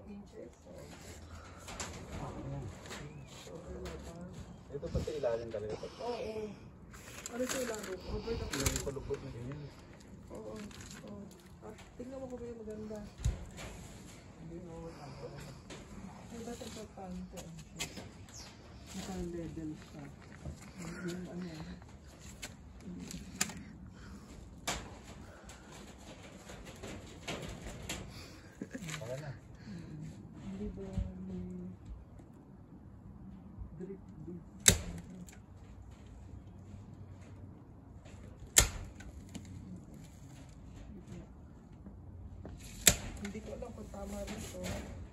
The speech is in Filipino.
inches. Ito pa sa ilalim talaga. Oo. Ano sa ilalim? Over the floor. Yung palubot na ganyan. Oo. Tingnan mo kung may maganda. Hindi mo Ay, ba't importante? Naka-level siya. Yung ano. wala na. Hindi ba may drip dip? Hindi ko alam kung tama rin ito.